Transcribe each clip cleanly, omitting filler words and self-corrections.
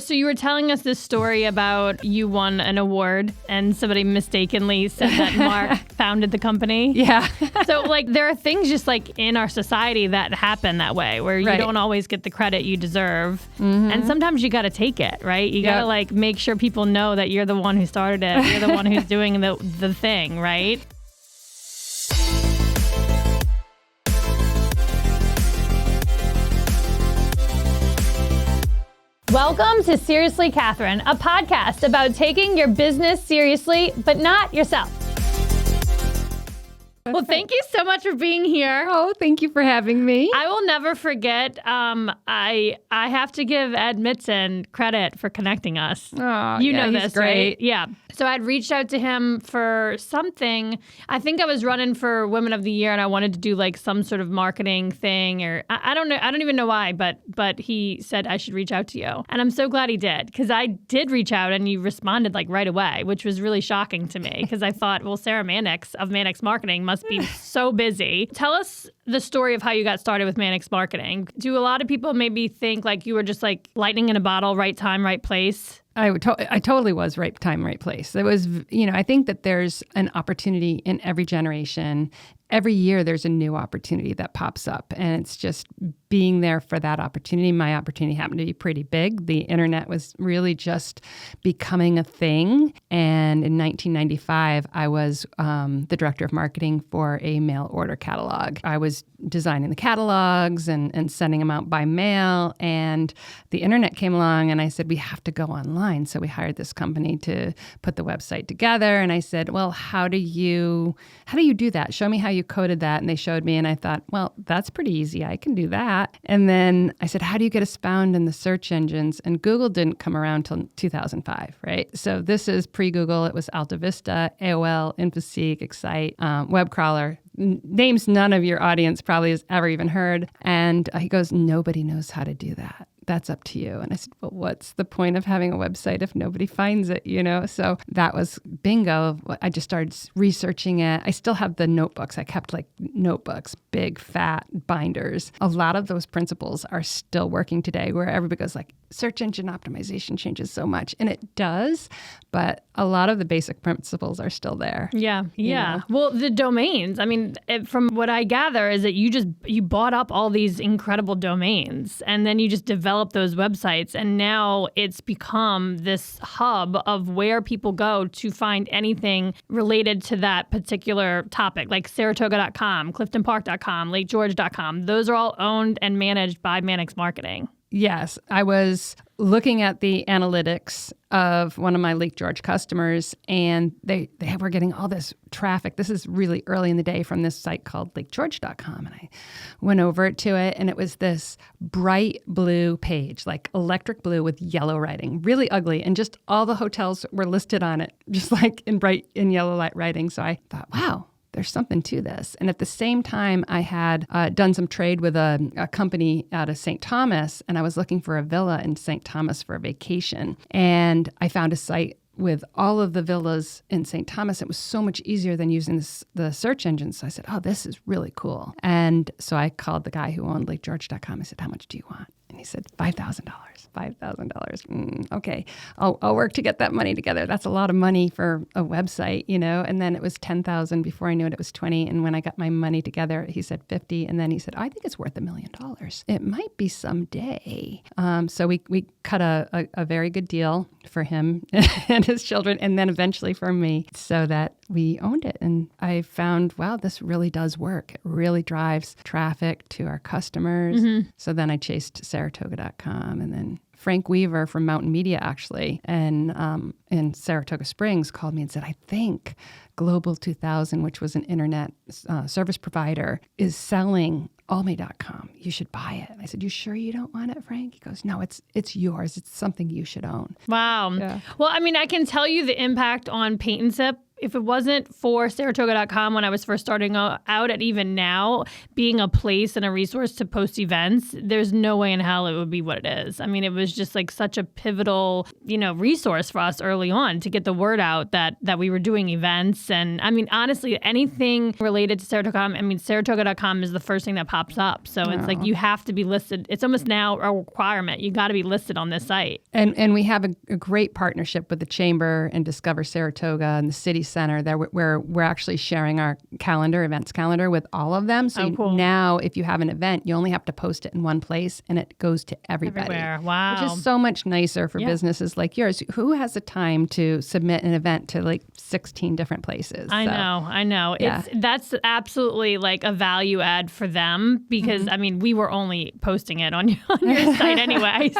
so you were telling us this story about you won an award and somebody mistakenly said that Mark founded the company. Yeah. So like there are things just like in our society that happen that way where you don't always get the credit you deserve. And sometimes you got to take it, right? You got to like make sure people know that you're the one who started it. You're the one who's doing the thing, right? Welcome to Seriously Catherine, a podcast about taking your business seriously, but not yourself. Well, thank you so much for being here. Oh, thank you for having me. I will never forget. I have to give Ed Mitzen credit for connecting us. Oh, you know he's this, great. right? Yeah. So I'd reached out to him for something. I think I was running for Women of the Year, and I wanted to do like some sort of marketing thing, or I don't know. I don't even know why, but he said I should reach out to you, and I'm so glad he did because I did reach out, and you responded like right away, which was really shocking to me because I thought, well, Sara Mannix of Mannix Marketing must be so busy. Tell us the story of how you got started with Mannix Marketing. Do a lot of people maybe think like you were just like lightning in a bottle, right time, right place? I totally was right time, right place. It was, I think that there's an opportunity in every generation. Every year there's a new opportunity that pops up, and it's just being there for that opportunity. My opportunity happened to be pretty big. The internet was really just becoming a thing. And in 1995, I was the director of marketing for a mail order catalog. I was designing the catalogs and sending them out by mail. And the internet came along, and I said, we have to go online. So we hired this company to put the website together. And I said, well, how do you do that? Show me how you coded that. And they showed me, and I thought, well, that's pretty easy. I can do that. And then I said, how do you get us found in the search engines? And Google didn't come around till 2005, right? So this is pre-Google. It was Alta Vista, AOL, InfoSeek, Excite, web crawler. Names none of your audience probably has ever even heard. And he goes, nobody knows how to do that. That's up to you. And I said, well, what's the point of having a website if nobody finds it, So that was bingo. I just started researching it. I still have the notebooks. I kept like notebooks, big, fat binders. A lot of those principles are still working today where everybody goes like, search engine optimization changes so much. And it does, but a lot of the basic principles are still there. Yeah. Well, the domains, I mean, from what I gather is that you bought up all these incredible domains and then you just developed those websites. And now it's become this hub of where people go to find anything related to that particular topic, like Saratoga.com, CliftonPark.com, LakeGeorge.com. Those are all owned and managed by Mannix Marketing. Yes, I was looking at the analytics of one of my Lake George customers, and they were getting all this traffic. This is really early in the day from this site called LakeGeorge.com, and I went over to it, and it was this bright blue page, like electric blue with yellow writing, really ugly, and just all the hotels were listed on it, just like in bright in yellow light writing. So I thought, wow. There's something to this. And at the same time, I had done some trade with a company out of St. Thomas, and I was looking for a villa in St. Thomas for a vacation. And I found a site with all of the villas in St. Thomas. It was so much easier than using the search engine. So I said, oh, this is really cool. And so I called the guy who owned LakeGeorge.com. I said, how much do you want? And he said, $5,000. $5,000. Okay, I'll work to get that money together. That's a lot of money for a website, And then it was $10,000. Before I knew it was 20. And when I got my money together, he said 50. And then he said, I think it's worth $1 million. It might be someday. So we cut a very good deal for him and his children, and then eventually for me, so that we owned it. And I found, wow, this really does work. It really drives traffic to our customers. Mm-hmm. So then I chased Saratoga.com, and then Frank Weaver from Mountain Media, actually, and in Saratoga Springs called me and said, I think Global 2000, which was an internet service provider, is selling Alme.com. You should buy it. And I said, you sure you don't want it, Frank? He goes, no, it's yours. It's something you should own. Wow. Yeah. Well, I mean, I can tell you the impact on Paint and Sip if it wasn't for Saratoga.com when I was first starting out, and even now being a place and a resource to post events, there's no way in hell it would be what it is. I mean, it was just like such a pivotal, resource for us early on to get the word out that we were doing events. And I mean, honestly, anything related to Saratoga.com, I mean, Saratoga.com is the first thing that pops up. So it's like you have to be listed. It's almost now a requirement. You got to be listed on this site. And we have a great partnership with the Chamber and Discover Saratoga and the City Center there, where we're actually sharing our events calendar with all of them. So cool. Now if you have an event, you only have to post it in one place and it goes to everybody. Everywhere. Wow. Which is so much nicer for businesses like yours. Who has the time to submit an event to like 16 different places? I know. Yeah. That's absolutely like a value add for them because, I mean, we were only posting it on your site anyway.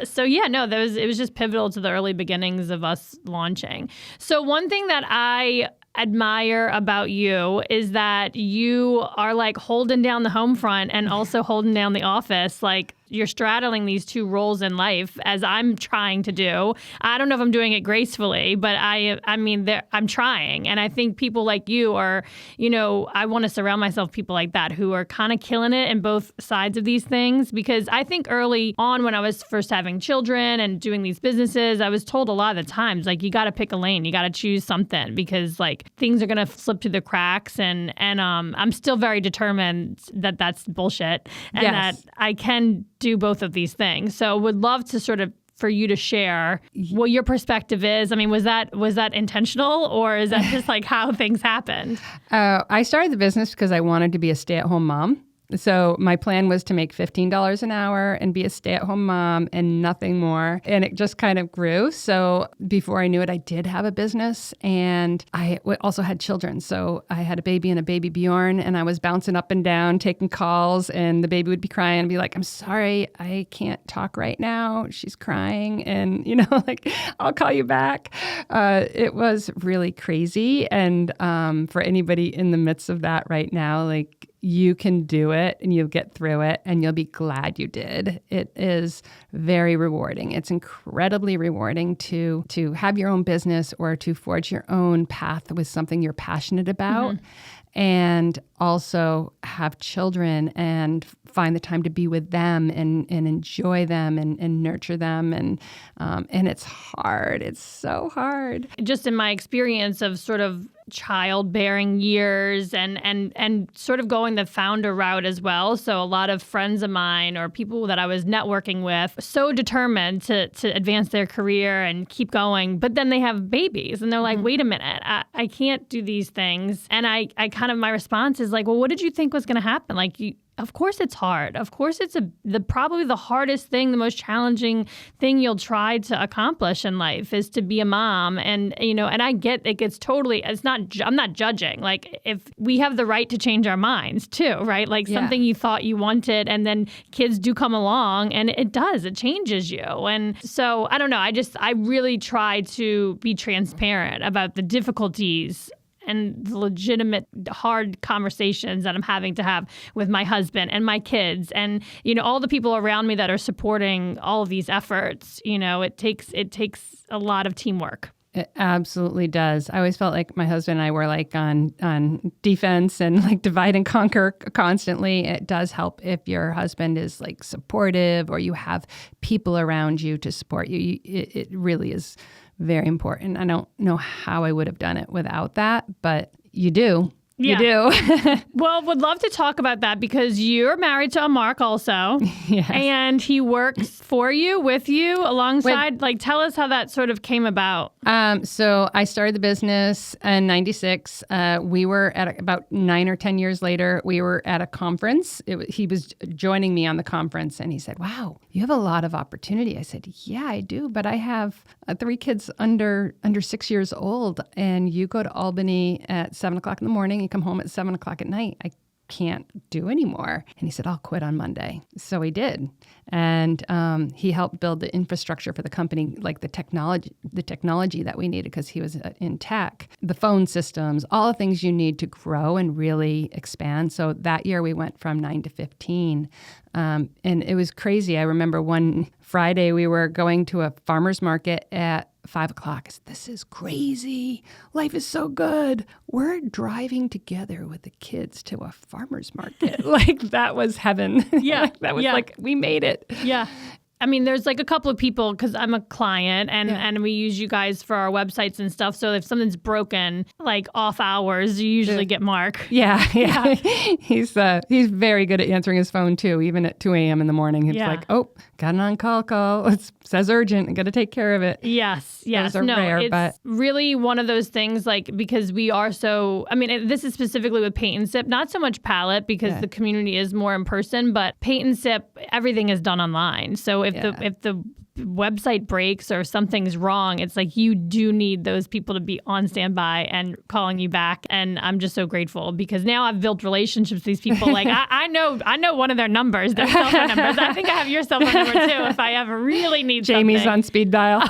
So yeah, no, it was just pivotal to the early beginnings of us launching. So one thing that I admire about you is that you are like holding down the home front and also holding down the office. Like you're straddling these two roles in life as I'm trying to do. I don't know if I'm doing it gracefully, but I'm trying. And I think people like you are, I want to surround myself with people like that who are kind of killing it in both sides of these things. Because I think early on when I was first having children and doing these businesses, I was told a lot of the times, like, you got to pick a lane, you got to choose something because like things are going to slip through the cracks. And I'm still very determined that that's bullshit and that I can do both of these things. So would love to sort of for you to share what your perspective is. I mean, was that intentional or is that just like how things happened? I started the business because I wanted to be a stay-at-home mom. So my plan was to make $15 an hour and be a stay-at-home mom and nothing more. And it just kind of grew. So before I knew it, I did have a business and I also had children. So I had a baby and a baby Bjorn and I was bouncing up and down, taking calls and the baby would be crying and be like, I'm sorry, I can't talk right now. She's crying and, like, I'll call you back. It was really crazy. And for anybody in the midst of that right now, like, you can do it and you'll get through it and you'll be glad you did. It is very rewarding. It's incredibly rewarding to have your own business or to forge your own path with something you're passionate about. And also have children and find the time to be with them and enjoy them and nurture them. And it's hard. It's so hard. Just in my experience of sort of childbearing years and sort of going the founder route as well. So a lot of friends of mine or people that I was networking with, so determined to advance their career and keep going. But then they have babies and they're like, wait a minute, I can't do these things. And I kind of, my response is like, well, what did you think was going to happen? Like, of course it's hard. Of course it's probably the hardest thing, the most challenging thing you'll try to accomplish in life is to be a mom. And, and I get it gets totally, I'm not judging. Like if we have the right to change our minds too, right? Like something you thought you wanted and then kids do come along and it changes you. And so I don't know. I really try to be transparent about the difficulties and the legitimate hard conversations that I'm having to have with my husband and my kids and, all the people around me that are supporting all of these efforts. It takes a lot of teamwork. It absolutely does. I always felt like my husband and I were like on defense and like divide and conquer constantly. It does help if your husband is like supportive or you have people around you to support you. It really is very important. I don't know how I would have done it without that, but you do. Yeah. You do. Well, would love to talk about that because you're married to a Mark also. Yes. And he works for you, with you, alongside. Like, tell us how that sort of came about. So I started the business in 96. We were at about 9 or 10 years later, we were at a conference. He was joining me on the conference and he said, wow, you have a lot of opportunity. I said, yeah, I do. But I have 3 kids under 6 years old and you go to Albany at 7 o'clock in the morning. You come home at 7 o'clock at night. I can't do anymore. And he said, I'll quit on Monday. So he did. And he helped build the infrastructure for the company, like the technology that we needed because he was in tech, the phone systems, all the things you need to grow and really expand. So that year we went from 9 to 15. And it was crazy. I remember one Friday we were going to a farmer's market at 5:00. I said, this is crazy. Life is so good. We're driving together with the kids to a farmer's market. Like, that was heaven. Yeah. That was like, we made it. Yeah. I mean, there's like a couple of people, because I'm a client and we use you guys for our websites and stuff. So if something's broken, like off hours, you usually get Mark. Yeah. He's very good at answering his phone too, even at 2 a.m. in the morning. He's like, oh, got an on-call call. It says urgent. I got to take care of it. Yes. Those are rare, it's but really one of those things, like, because we are so, I mean, this is specifically with Paint and Sip, not so much palette, because the community is more in person, but Paint and Sip, everything is done online. So if the website breaks or something's wrong, it's like you do need those people to be on standby and calling you back. And I'm just so grateful, because now I've built relationships with these people. Like I know one of their numbers, their cell phone numbers. I think I have your cell phone number too if I ever really need Jamie's something. on speed dial.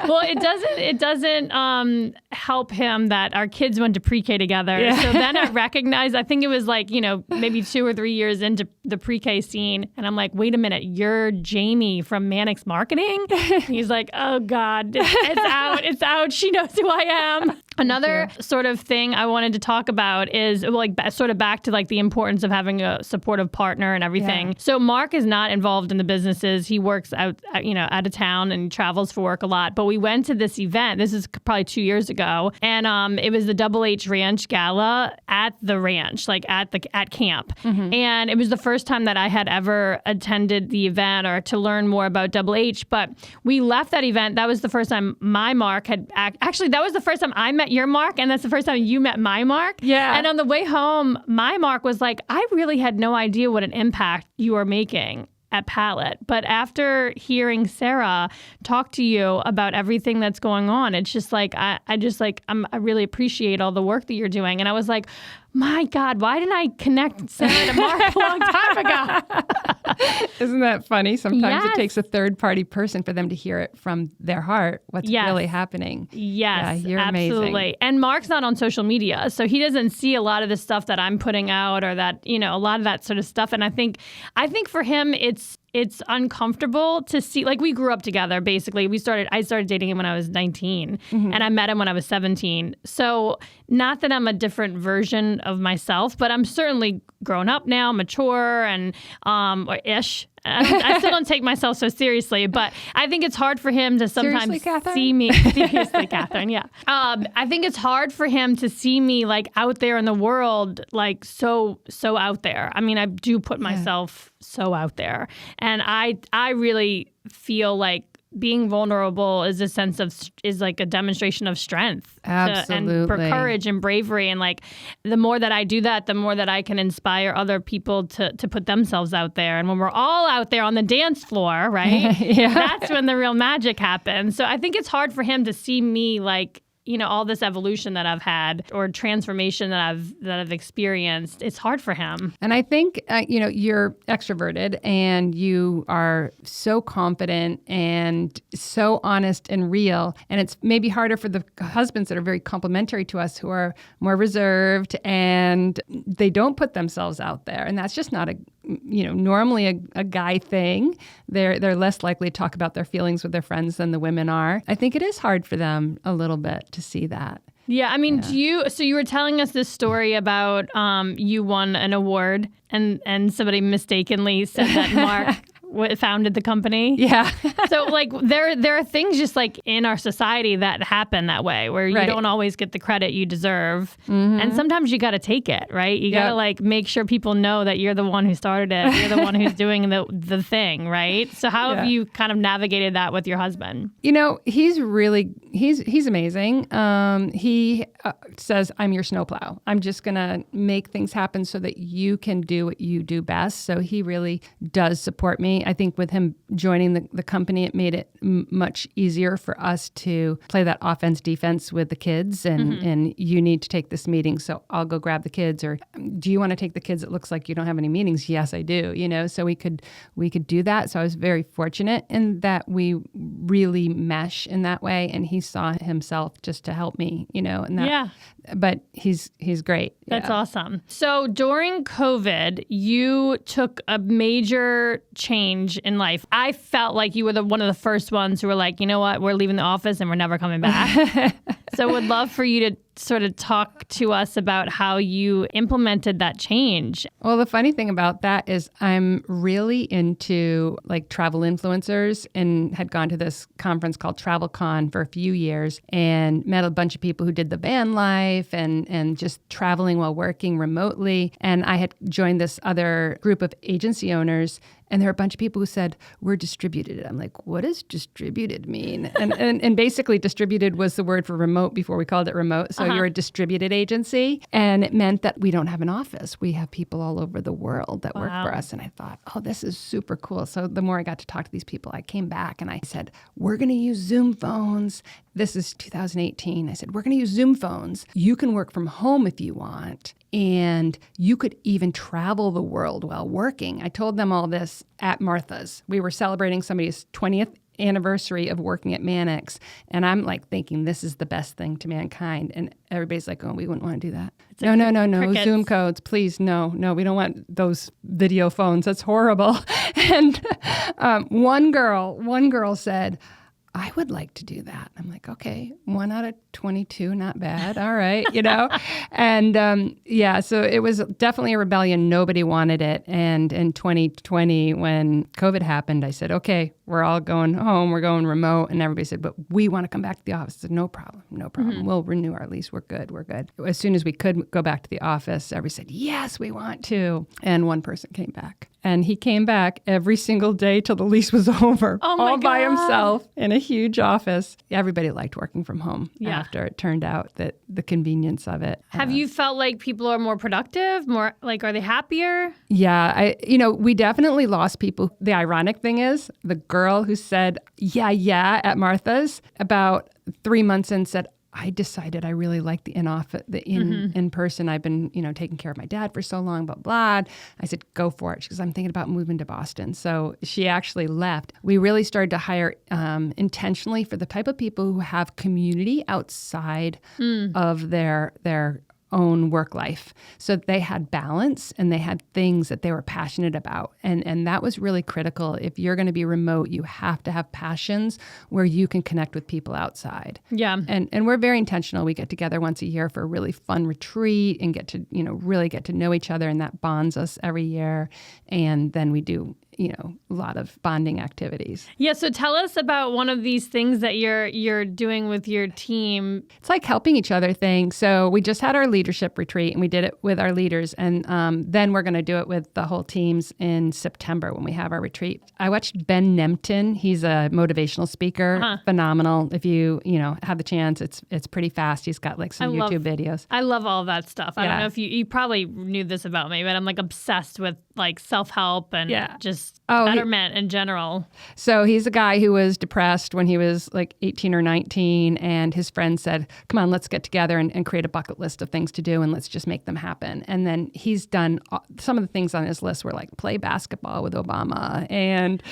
Well, it doesn't help him that our kids went to pre-K together. Yeah. So then I recognized, I think it was like, maybe 2 or 3 years into the pre-K scene. And I'm like, wait a minute, you're Jamie from Mannix Marketing? He's like, oh God, it's out. She knows who I am. Another sort of thing I wanted to talk about is like sort of back to like the importance of having a supportive partner and everything. Yeah. So Mark is not involved in the businesses. He works out of town and travels for work a lot. But we went to this event. This is probably 2 years ago, and it was the Double H Ranch Gala at the ranch, like at camp. Mm-hmm. And it was the first time that I had ever attended the event or to learn more about Double H. But we left that event. That was the first time my Mark had actually. That was the first time I met your Mark, and that's the first time you met my Mark. Yeah. And on the way home, my Mark was like, I really had no idea what an impact you were making at Palette. But after hearing Sara talk to you about everything that's going on, it's just like, I really appreciate all the work that you're doing. And I was like, my God, why didn't I connect Sara to Mark a long time ago? Isn't that funny? Sometimes it takes a third-party person for them to hear it from their heart, what's really happening. Yes, yeah, you're absolutely. amazing. And Mark's not on social media, so he doesn't see a lot of the stuff that I'm putting out or that, a lot of that sort of stuff. And I think for him, it's uncomfortable to see, like, we grew up together, basically. I started dating him when I was 19, and I met him when I was 17. So not that I'm a different version of myself, but I'm certainly grown up now, mature, and or ish. I still don't take myself so seriously, but I think it's hard for him to sometimes see me. Seriously, Catherine, yeah. I think it's hard for him to see me like out there in the world, like so out there. I mean, I do put myself so out there, and I really feel like being vulnerable is like a demonstration of strength. Absolutely. And for courage and bravery. And like, the more that I do that, the more that I can inspire other people to put themselves out there. And when we're all out there on the dance floor, right? That's when the real magic happens. So I think it's hard for him to see me like, all this evolution that I've had or transformation that I've experienced. It's hard for him. And I think, you're extroverted and you are so confident and so honest and real. And it's maybe harder for the husbands that are very complimentary to us, who are more reserved and they don't put themselves out there. And that's just not normally a guy thing. They're less likely to talk about their feelings with their friends than the women are. I think it is hard for them a little bit to see that. Yeah, I mean, so you were telling us this story about you won an award and somebody mistakenly said that Mark founded the company. Yeah. So like there are things just like in our society that happen that way, where you don't always get the credit you deserve. Mm-hmm. And sometimes you got to take it, right? You got to like make sure people know that you're the one who started it. You're the one who's doing the thing, right? So how have you kind of navigated that with your husband? He's amazing. He says, I'm your snowplow. I'm just going to make things happen so that you can do what you do best. So he really does support me. I think with him joining the company, it made it much easier for us to play that offense defense with the kids. And you need to take this meeting, so I'll go grab the kids. Or do you want to take the kids? It looks like you don't have any meetings. Yes, I do. So we could do that. So I was very fortunate in that we really mesh in that way. And he saw himself just to help me, and that. Yeah. But he's great. That's awesome. So during COVID, you took a major change change in life. I felt like you were one of the first ones who were like, you know what, we're leaving the office and we're never coming back. So would love for you to sort of talk to us about how you implemented that change. Well, the funny thing about that is I'm really into like travel influencers and had gone to this conference called TravelCon for a few years and met a bunch of people who did the van life and just traveling while working remotely. And I had joined this other group of agency owners. And there were a bunch of people who said, we're distributed. I'm like, what does distributed mean? And basically distributed was the word for remote before we called it remote. So you're a distributed agency. And it meant that we don't have an office. We have people all over the world that work for us. And I thought, oh, this is super cool. So the more I got to talk to these people, I came back and I said, we're going to use Zoom phones. This is 2018. I said, we're going to use Zoom phones. You can work from home if you want. And you could even travel the world while working. I told them all this at Martha's. We were celebrating somebody's 20th anniversary of working at Mannix. And I'm like thinking this is the best thing to mankind. And everybody's like, oh, we wouldn't want to do that. No. Crickets. Zoom codes, please. No, we don't want those video phones. That's horrible. And one girl said, I would like to do that. I'm like, okay, 1 out of 22, not bad. All right, And so it was definitely a rebellion. Nobody wanted it. And in 2020, when COVID happened, I said, okay, we're all going home. We're going remote. And everybody said, but we want to come back to the office. I said, no problem. Mm-hmm. We'll renew our lease. We're good. As soon as we could go back to the office, everybody said, yes, we want to. And one person came back. And he came back every single day till the lease was over, all by himself in a huge office. Everybody liked working from home after it turned out that the convenience of it. Have you felt like people are more productive, more like, are they happier? Yeah, we definitely lost people. The ironic thing is the girl who said, yeah, at Martha's about 3 months in said, I decided I really like the in person. I've been, taking care of my dad for so long, blah, blah. I said, go for it. She goes, I'm thinking about moving to Boston. So she actually left. We really started to hire intentionally for the type of people who have community outside of their own work life. So they had balance and they had things that they were passionate about. And that was really critical. If you're going to be remote, you have to have passions where you can connect with people outside. Yeah. And we're very intentional. We get together once a year for a really fun retreat and get to, really get to know each other, and that bonds us every year. And then we do a lot of bonding activities. Yeah, so tell us about one of these things that you're doing with your team. It's like helping each other thing. So we just had our leadership retreat and we did it with our leaders. And then we're going to do it with the whole teams in September when we have our retreat. I watched Ben Nemtin. He's a motivational speaker. Phenomenal. If you have the chance, it's pretty fast. He's got like some YouTube videos. I love all that stuff. I don't know if you probably knew this about me, but I'm like obsessed with like self-help and just betterment in general. So he's a guy who was depressed when he was like 18 or 19, and his friend said, come on, let's get together and create a bucket list of things to do, and let's just make them happen. And then he's done some of the things on his list were like play basketball with Obama and,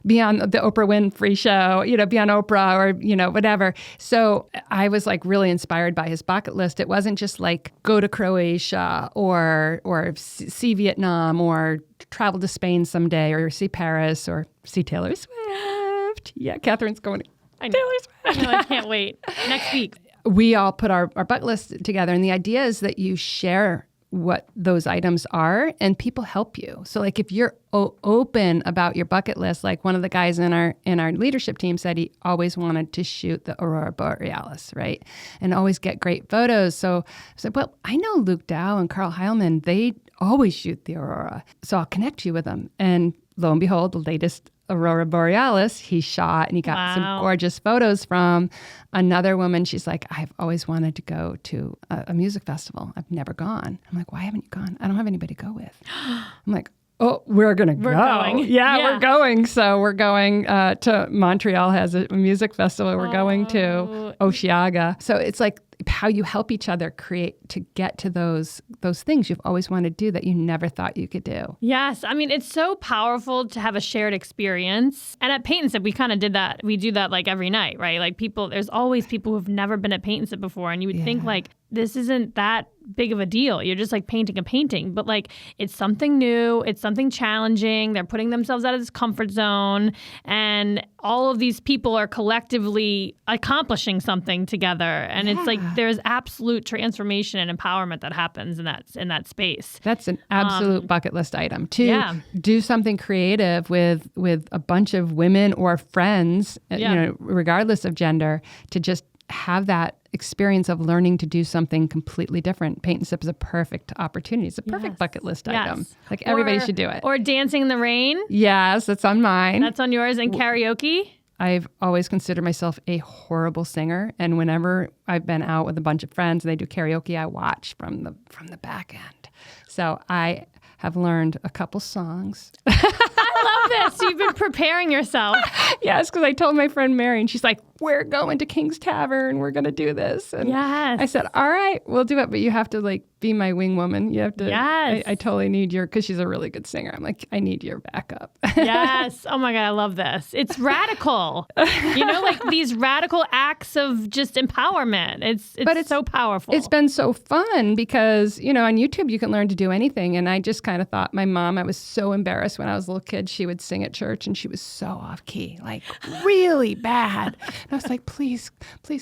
be on the Oprah Winfrey show, be on Oprah or, whatever. So I was like really inspired by his bucket list. It wasn't just like go to Croatia or see Vietnam or travel to Spain someday or see Paris or see Taylor Swift. Yeah, Catherine's going to Taylor Swift. I know, I can't wait. Next week. We all put our bucket list together, and the idea is that you share what those items are and people help you. So like if you're open about your bucket list, like one of the guys in our leadership team said he always wanted to shoot the Aurora Borealis, right? And always get great photos. So I said, well, I know Luke Dow and Carl Heilman, they always shoot the Aurora. So I'll connect you with them. And lo and behold, the latest Aurora Borealis he shot, and he got some gorgeous photos from another woman. She's like, I've always wanted to go to a music festival. I've never gone. I'm like, why haven't you gone? I don't have anybody to go with. I'm like, oh, we're going to go. Going. Yeah, we're going. So we're going to Montreal has a music festival. We're going to Osheaga. So it's like how you help each other create to get to those things you've always wanted to do that you never thought you could do. Yes. I mean, it's so powerful to have a shared experience. And at Paint and Sip, we kind of did that. We do that like every night, right? Like there's always people who've never been at Paint and Sip before. And you would think like, this isn't that big of a deal. You're just like painting a painting, but like it's something new. It's something challenging. They're putting themselves out of this comfort zone. And all of these people are collectively accomplishing something together. And it's like there's absolute transformation and empowerment that happens in that space. That's an absolute bucket list item to do something creative with a bunch of women or friends, regardless of gender, to just have that experience of learning to do something completely different. Paint and Sip is a perfect opportunity. It's a perfect bucket list item. Like everybody should do it. Or Dancing in the Rain. Yes, that's on mine. That's on yours. And karaoke. I've always considered myself a horrible singer, and whenever I've been out with a bunch of friends and they do karaoke, I watch from the back end. So I have learned a couple songs. I love this. You've been preparing yourself. Yes, because I told my friend Mary, and she's like, we're going to King's Tavern. We're going to do this. And yes. I said, all right, we'll do it. But you have to like be my wing woman. You have to. Yes. I totally need because she's a really good singer. I'm like, I need your backup. Yes. Oh my God, I love this. It's radical. Like these radical acts of just empowerment. It's so powerful. It's been so fun because, on YouTube you can learn to do anything. And I just kind of thought my mom, I was so embarrassed when I was a little kid. She would sing at church and she was so off key, like really bad. And I was like, please,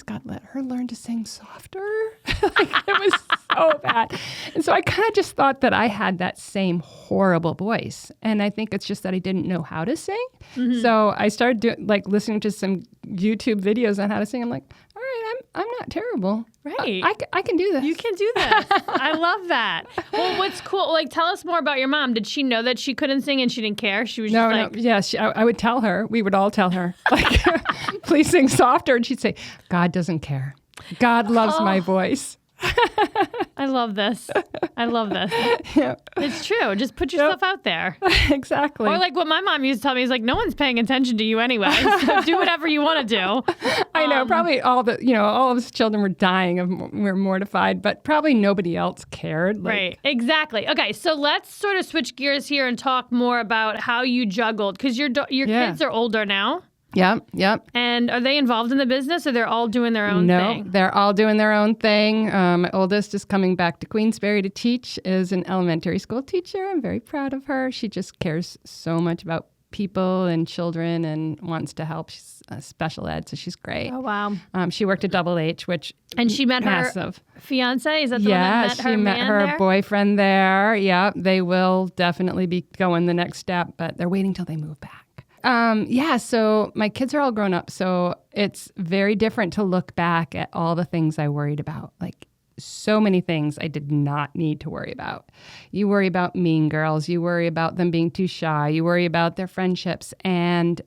God, let her learn to sing softer. It was so bad. And so I kind of just thought that I had that same horrible voice. And I think it's just that I didn't know how to sing. Mm-hmm. So I started listening to some YouTube videos on how to sing. I'm like, all right, I'm not terrible. Right. I can do this. You can do this. I love that. Well, what's cool, like tell us more about your mom. Did she know that she couldn't sing and she didn't care? She was just like... No. Yeah, I would tell her. We would all tell her, like, please sing softer. And she'd say, God doesn't care. God loves my voice. I love this. Yeah. It's true. Just put yourself out there. Exactly. Or like what my mom used to tell me is like, no one's paying attention to you anyway. So do whatever you want to do. I know. Probably all of his children were dying were mortified, but probably nobody else cared. Right. Exactly. Okay. So let's sort of switch gears here and talk more about how you juggled because your kids are older now. Yep. And are they involved in the business or they're all doing their own thing? No, they're all doing their own thing. My oldest is coming back to Queensbury to teach, is an elementary school teacher. I'm very proud of her. She just cares so much about people and children and wants to help. She's a special ed, so she's great. Oh, wow. She worked at Double H, and she met massive. Her fiance? Is that the one that met her she met her there? boyfriend there. Yeah, they will definitely be going the next step, but they're waiting till they move back. So my kids are all grown up, so it's very different to look back at all the things I worried about. Like so many things I did not need to worry about. You worry about mean girls. You worry about them being too shy. You worry about their friendships. And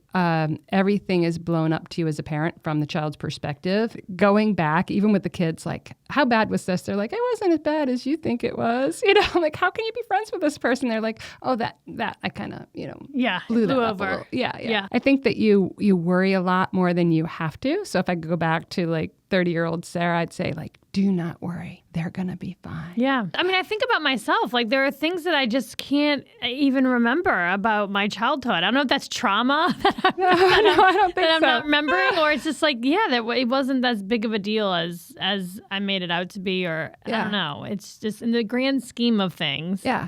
everything is blown up to you as a parent from the child's perspective. Going back, even with the kids, like, how bad was this? They're like, it wasn't as bad as you think it was. I'm like, how can you be friends with this person? They're like, oh, that I kind of, blew that over. Up yeah. I think that you worry a lot more than you have to. So if I go back to like 30-year-old Sarah, I'd say like, do not worry. They're going to be fine. Yeah. I mean, I think about myself. Like there are things that I just can't even remember about my childhood. I don't know if that's trauma I don't think I'm not remembering, or it's just like, that it wasn't as big of a deal as I made it out to be, or I don't know. It's just in the grand scheme of things. Yeah.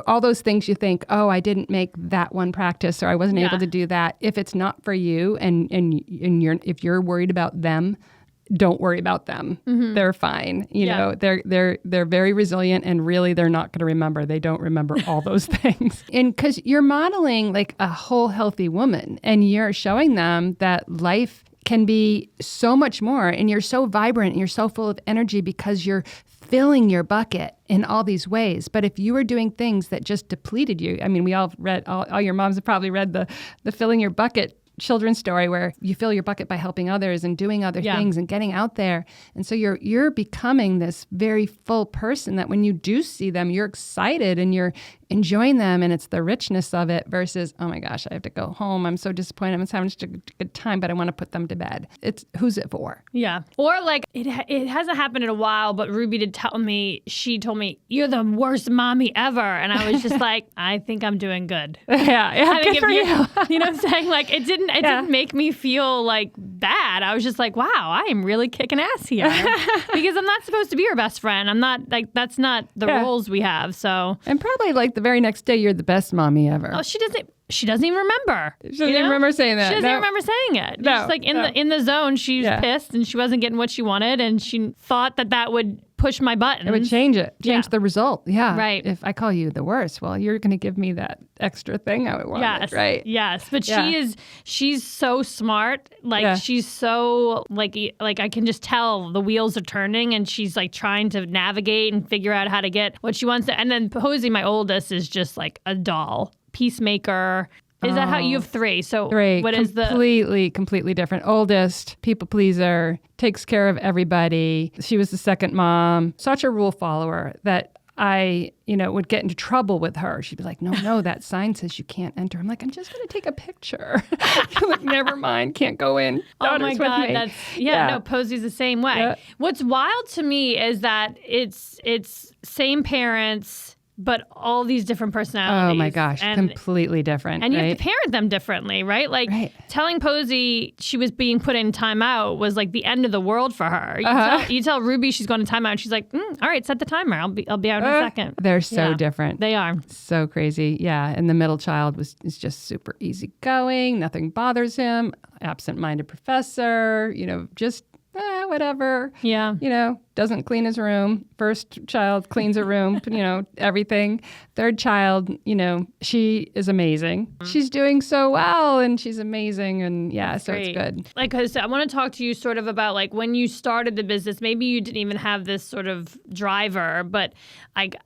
All those things you think, oh, I didn't make that one practice, or I wasn't able to do that. If it's not for you and if you're worried about them, don't worry about them. Mm-hmm. They're fine. They're very resilient, and really they're not going to remember. They don't remember all those things. And because you're modeling like a whole healthy woman, and you're showing them that life can be so much more, and you're so vibrant and you're so full of energy because you're filling your bucket in all these ways. But if you were doing things that just depleted you, I mean, we all read, all your moms have probably read the filling your bucket children's story where you fill your bucket by helping others and doing other things and getting out there. And so you're becoming this very full person that when you do see them, you're excited and you're enjoying them and it's the richness of it versus, oh my gosh, I have to go home. I'm so disappointed. I'm having such a good time, but I want to put them to bed. It's who's it for? Yeah. Or like it hasn't happened in a while, but Ruby did tell me, she told me, you're the worst mommy ever. And I was just like, I think I'm doing good. Yeah. I think good for you. You know what I'm saying? Like it didn't make me feel like bad. I was just like, wow, I am really kicking ass here. Because I'm not supposed to be your best friend. I'm not like, that's not the roles we have. So. And probably like the very next day, you're the best mommy ever. Oh, she doesn't even remember. She doesn't even remember saying that. She doesn't even remember saying it. No, Just like in the zone, she was pissed and she wasn't getting what she wanted, and she thought that would push my buttons. It would change the result. Yeah. Right. If I call you the worst, well, you're going to give me that extra thing I wanted. Yes. Right. Yes. But she's so smart. Like she's so like I can just tell the wheels are turning, and she's like trying to navigate and figure out how to get what she wants to. And then Posey, my oldest, is just like a doll. Peacemaker. Is that how you have three? So three. What is the completely different? Oldest, people pleaser, takes care of everybody. She was the second mom. Such a rule follower that I, would get into trouble with her. She'd be like, no, that sign says you can't enter. I'm like, I'm just going to take a picture. Like, never mind, can't go in. Oh my God, with me. no, Posey's the same way. Yeah. What's wild to me is that it's same parents, but all these different personalities. Oh my gosh, completely different. And you have to parent them differently, right? Like telling Posey she was being put in timeout was like the end of the world for her. You tell Ruby she's going to timeout, and she's like, all right, set the timer. I'll be out in a second. They're so different. They are. So crazy. Yeah. And the middle child is just super easygoing. Nothing bothers him. Absent-minded professor, just whatever. Yeah. Doesn't clean his room. First child cleans her room, everything. Third child, she is amazing. She's doing so well and she's amazing. And That's so great. It's good. Like, 'cause I want to talk to you sort of about like when you started the business, maybe you didn't even have this sort of driver, but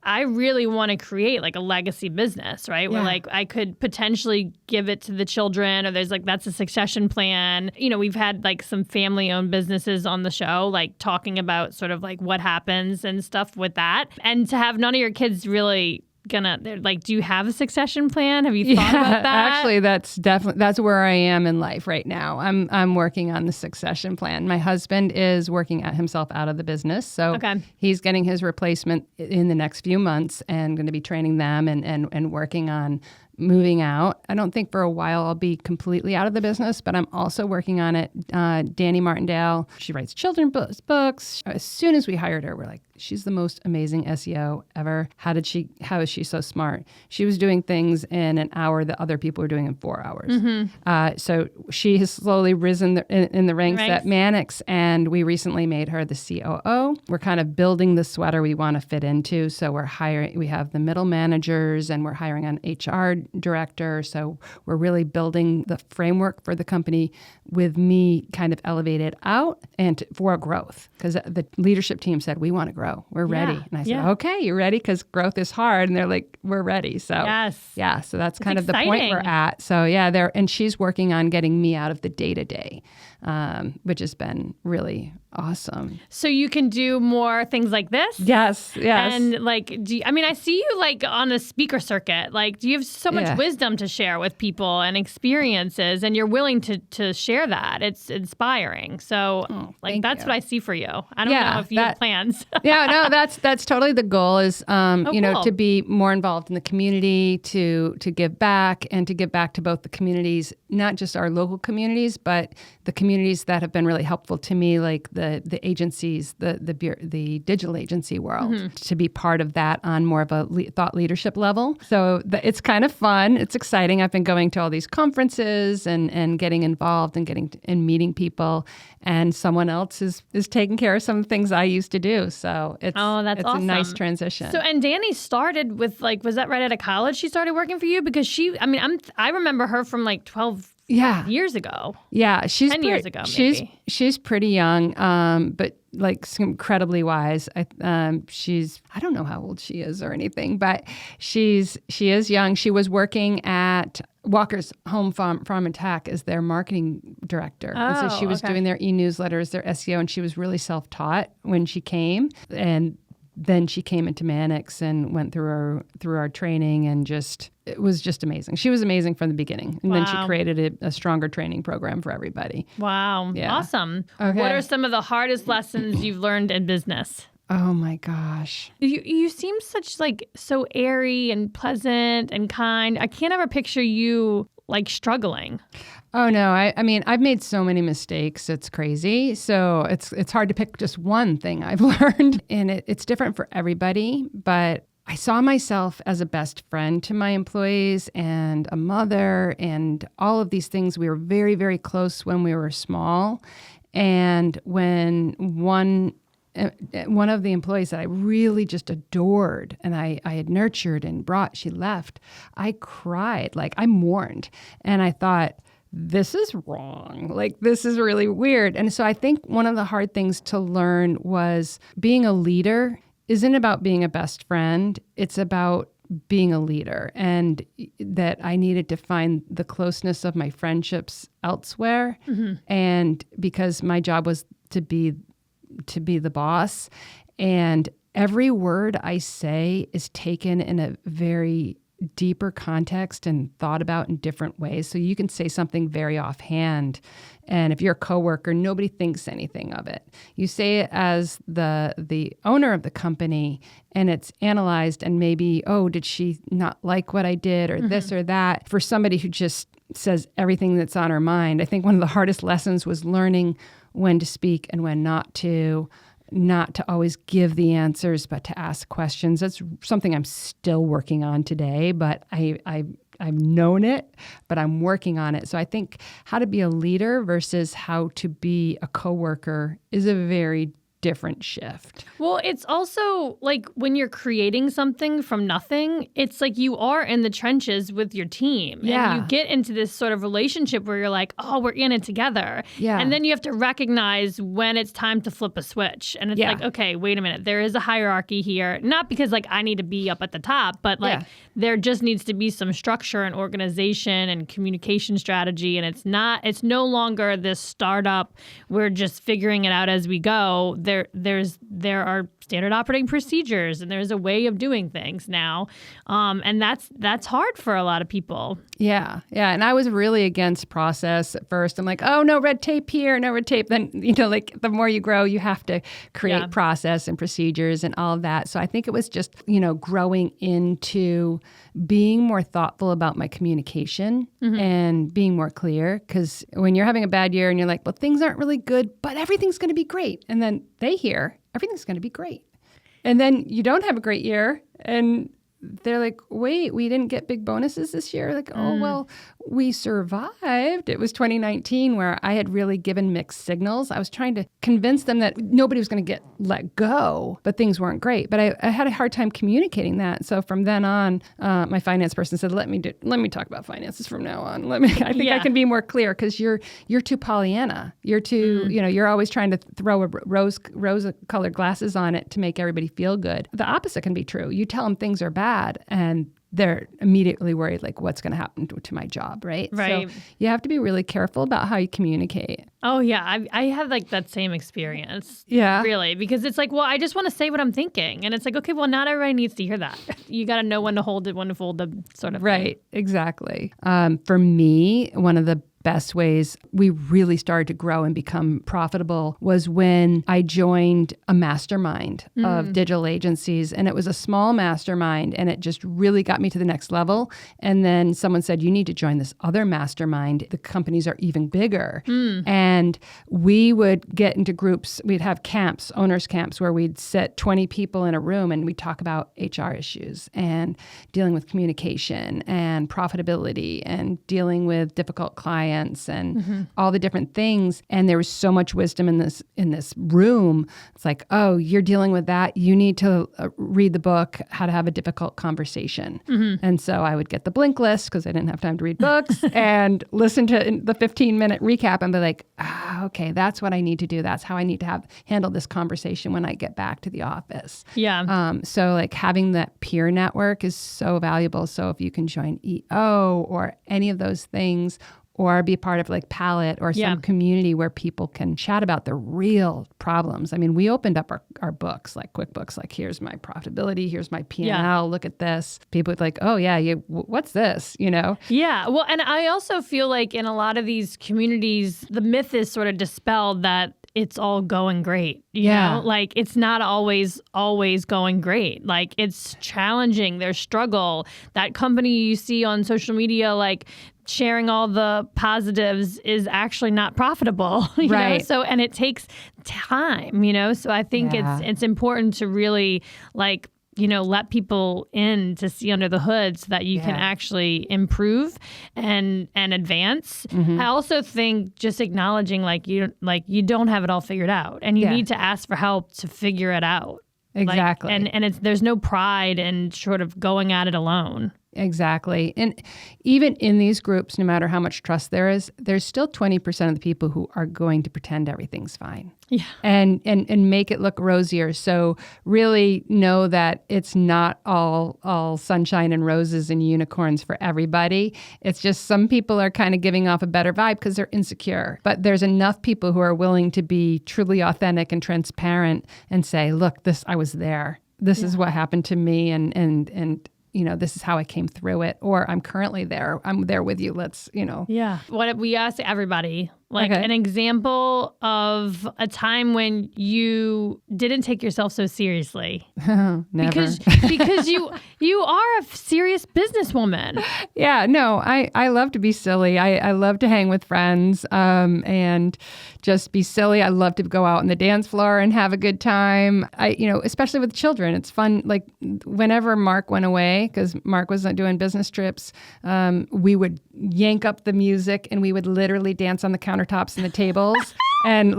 I really want to create like a legacy business, right? Where like I could potentially give it to the children, or there's like, that's a succession plan. We've had like some family owned businesses on the show, like talking about sort of like what happens and stuff with that. And to have none of your kids really they're like, do you have a succession plan? Have you thought about that? Actually, that's where I am in life right now. I'm working on the succession plan. My husband is working himself out of the business. So he's getting his replacement in the next few months and going to be training them and working on moving out. I don't think for a while I'll be completely out of the business, but I'm also working on it. Danny Martindale, she writes children's books. As soon as we hired her, we're like, she's the most amazing SEO ever. How is she so smart? She was doing things in an hour that other people were doing in 4 hours. Mm-hmm. So she has slowly risen in the ranks at Mannix, and we recently made her the COO. We're kind of building the sweater we want to fit into. So we have the middle managers, and we're hiring an HR director. So we're really building the framework for the company with me kind of elevated out and for growth, because the leadership team said, we want to grow. We're ready. And I said, okay, you're ready? Because growth is hard. And they're like, we're ready. So so that's kind of exciting. The point we're at. So and she's working on getting me out of the day-to-day, which has been really awesome. So you can do more things like this? Yes. And like, I see you like on a speaker circuit. Like, do you have so much wisdom to share with people and experiences, and you're willing to share that? It's inspiring. So that's what I see for you. I don't know if you have plans. No, that's totally the goal is, cool. to be more involved in the community, to give back, and to give back to both the communities, not just our local communities, but the communities that have been really helpful to me, like the agencies, the digital agency world, to be part of that on more of a thought leadership level. So it's kind of fun. It's exciting. I've been going to all these conferences and getting involved and meeting people, and someone else is taking care of some of the things I used to do. So it's awesome. A nice transition. So, and Danny started with was that right out of college she started working for you? Because I remember her from like 12 years ago. Yeah, she's 10 years ago, maybe. She's pretty young, but like incredibly wise. I don't know how old she is or anything, but she is young. She was working at Walker's Home Farm and Tech as their marketing director. And so she was doing their e-newsletters, their SEO, and she was really self-taught when she came, and then she came into Mannix and went through our training, and it was just amazing. She was amazing from the beginning. And then she created a stronger training program for everybody. Wow. Yeah. Awesome. Okay. What are some of the hardest lessons you've learned in business? Oh my gosh. You seem such so airy and pleasant and kind. I can't ever picture you struggling. Oh no, I mean, I've made so many mistakes. It's crazy. So it's hard to pick just one thing I've learned, and it's different for everybody. But I saw myself as a best friend to my employees and a mother and all of these things. We were very, very close when we were small. And when one of the employees that I really just adored and I had nurtured and brought, she left, I cried, I mourned. And I thought, this is wrong. This is really weird. And so I think one of the hard things to learn was being a leader isn't about being a best friend. It's about being a leader, and that I needed to find the closeness of my friendships elsewhere. Mm-hmm. And because my job was to be the boss, and every word I say is taken in a very deeper context and thought about in different ways. So you can say something very offhand, and if you're a coworker, nobody thinks anything of it. You say it as the owner of the company, and it's analyzed, and maybe, oh, did she not like what I did, or this or that? For somebody who just says everything that's on her mind, I think one of the hardest lessons was learning when to speak and when not to always give the answers, but to ask questions. That's something I'm still working on today, but I've known it, but I'm working on it. So I think how to be a leader versus how to be a coworker is a very different shift. Well, it's also when you're creating something from nothing, it's you are in the trenches with your team. Yeah. And you get into this sort of relationship where you're oh, we're in it together. Yeah. And then you have to recognize when it's time to flip a switch. And it's okay, wait a minute. There is a hierarchy here. Not because I need to be up at the top, but there just needs to be some structure and organization and communication strategy. And it's no longer this startup. We're just figuring it out as we go. There are standard operating procedures, and there's a way of doing things now, and that's hard for a lot of people. Yeah. And I was really against process at first. I'm oh, no red tape here, no red tape. Then the more you grow, you have to create process and procedures and all of that. So I think it was just growing into being more thoughtful about my communication and being more clear. Because when you're having a bad year and you're well, things aren't really good, but everything's going to be great, and then they hear everything's going to be great, and then you don't have a great year, and they're wait, we didn't get big bonuses this year. Oh, well, we survived. It was 2019 where I had really given mixed signals. I was trying to convince them that nobody was going to get let go, but things weren't great. But I had a hard time communicating that. So from then on, my finance person said, let me talk about finances from now on. I think I can be more clear, because you're too Pollyanna. You're too, you're always trying to throw a rose-colored glasses on it to make everybody feel good. The opposite can be true. You tell them things are bad, and they're immediately worried, what's going to happen to my job, right? Right. So you have to be really careful about how you communicate. Oh, yeah. I have that same experience. Yeah. Really. Because it's well, I just want to say what I'm thinking. And it's okay, well, not everybody needs to hear that. You got to know when to hold it, when to fold the sort of Right. Thing. Exactly. For me, one of the best ways we really started to grow and become profitable was when I joined a mastermind of digital agencies. And it was a small mastermind, and it just really got me to the next level. And then someone said, you need to join this other mastermind. The companies are even bigger. And we would get into groups. We'd have camps, owners camps, where we'd sit 20 people in a room, and we'd talk about HR issues and dealing with communication and profitability and dealing with difficult clients and all the different things. And there was so much wisdom in this room. It's oh, you're dealing with that. You need to read the book, How to Have a Difficult Conversation. And so I would get the Blink list, because I didn't have time to read books, and listen to the 15-minute recap and be okay, that's what I need to do. That's how I need to handle this conversation when I get back to the office. Yeah. So having that peer network is so valuable. So if you can join EO or any of those things, or be part of like Palette or some community where people can chat about the real problems. I mean, we opened up our books, like QuickBooks, like here's my profitability, here's my P&L, look at this. People would like, oh yeah, what's this, you know? Yeah, well, and I also feel like in a lot of these communities, the myth is sort of dispelled that it's all going great. You know? Like it's not always going great. Like it's challenging. There's struggle. That company you see on social media, like sharing all the positives is actually not profitable. You know? So, and it takes time, you know? So I think it's important to really like, you know, let people in to see under the hood so that you can actually improve and advance. I also think just acknowledging like you don't have it all figured out and you need to ask for help to figure it out. Exactly. Like, and there's no pride in sort of going at it alone. Exactly. And even in these groups, no matter how much trust there is, there's still 20% of the people who are going to pretend everything's fine. Yeah. And make it look rosier. So really know that it's not all sunshine and roses and unicorns for everybody. It's just some people are kind of giving off a better vibe because they're insecure. But there's enough people who are willing to be truly authentic and transparent and say, look, I was there. This is what happened to me and you know, this is how I came through it, or I'm currently there. I'm there with you. Let's, you know. Yeah. What we ask everybody, like an example of a time when you didn't take yourself so seriously. Never. Because you are a serious businesswoman. Yeah, no, I love to be silly. I love to hang with friends and just be silly. I love to go out on the dance floor and have a good time. Especially with children, it's fun. Like whenever Mark went away, because Mark wasn't doing business trips, we would yank up the music and we would literally dance on the countertops and the tables and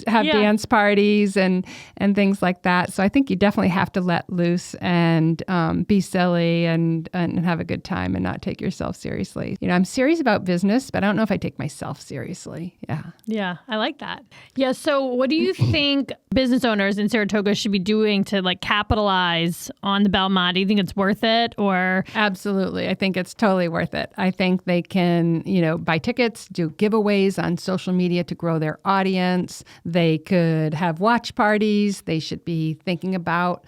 have dance parties and things like that. So I think you definitely have to let loose and be silly and have a good time and not take yourself seriously. You know, I'm serious about business, but I don't know if I take myself seriously. Yeah. Yeah, I like that. Yeah. So what do you think business owners in Saratoga should be doing to like capitalize on the Belmont? Do you think it's worth it or? Absolutely. I think it's totally worth it. I think they can, buy tickets, do giveaways on social media to grow their audience. They could have watch parties. They should be thinking about,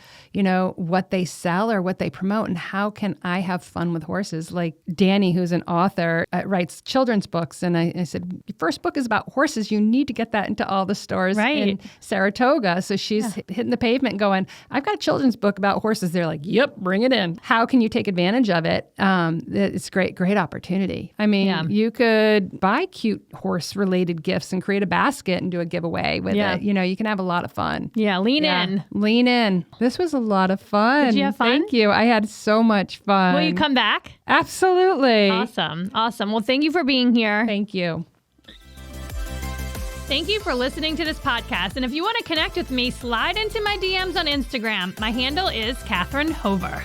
what they sell or what they promote and how can I have fun with horses. Like Danny, who's an author, writes children's books. And I said, your first book is about horses. You need to get that into all the stores in Saratoga. So she's hitting the pavement going, I've got a children's book about horses. They're like, yep, bring it in. How can you take advantage of it? It's great opportunity. I mean, you could buy cute horse-related gifts and create a basket and do a giveaway with it. You can have a lot of fun. Yeah, lean in. Lean in. This was a lot of fun. Did you have fun? Thank you. I had so much fun. Will you come back? Absolutely. Awesome. Well, thank you for being here. Thank you. Thank you for listening to this podcast. And if you want to connect with me, slide into my DMs on Instagram. My handle is Catherine Hover.